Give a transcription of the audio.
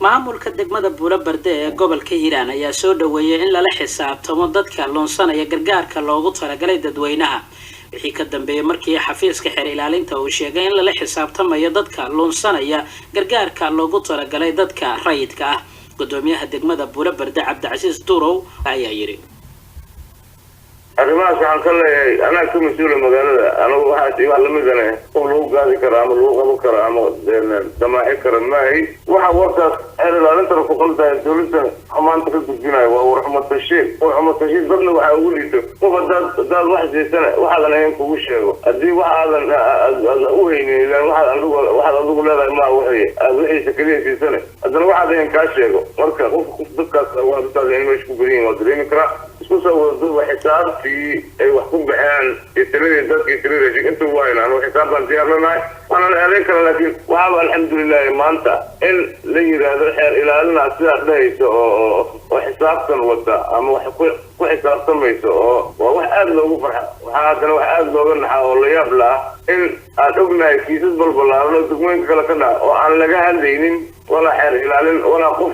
maamulka degmada Buulabarde ee gobolka Hiiraan ayaa soo dhaweeyay in lala xisaabtamo dadka loonsanaya gargaarka loogu talagalay dadweynaha wixii ka dambeeyay markii xafiiska xeer ilaalinta uu sheegay in lala xisaabtamayo dadka loonsanaya gargaarka loogu talagalay dadka rayidka ah gudoomiyaha degmada Buulabarde Cabdicasiis Durow ayaa yiri arrimahaas waxaan ka leeyahay anaa ka mas'uul magaalada anagu waxaas iyo wax la midana oo lagu gaadi karo ama lagu qaban karo ama damaaci karo maahay waxa warkaas ilaalinta ku qaldaay dawladda amaanta ka gudbinayo waa warxumatashiin dadna waxa ugu liito qof dad wax jeesana waxa la leeyahay kugu sheego hadii waxa u heynay ilaa waxa adigu leedahay ma wixii kaliya jeesana hadana waxa ay ka sheego marka qof dadkaas waa dad ay meesha ku guriyeen waa dareemi kara isku soo wada xisaab ay wax ku baxaan tirada dadka tirada inta waayna oo xisaabtan diyaarnaa waxaan aaday kara laakiin waxa alxamdulillah maanta in la yiraahdo xeer ilaalina sida dhayso oo xisaabtan wada ama wax ku xisaabtamayso oo wax aad loogu farxo waxa kale wax aad looga naxaa oo la yaab la in aad ognahay kiisas balbalaaran oo degmooyinka kala ka dhaca oo aan laga hadlaynin wala xeer ilaalin wala qof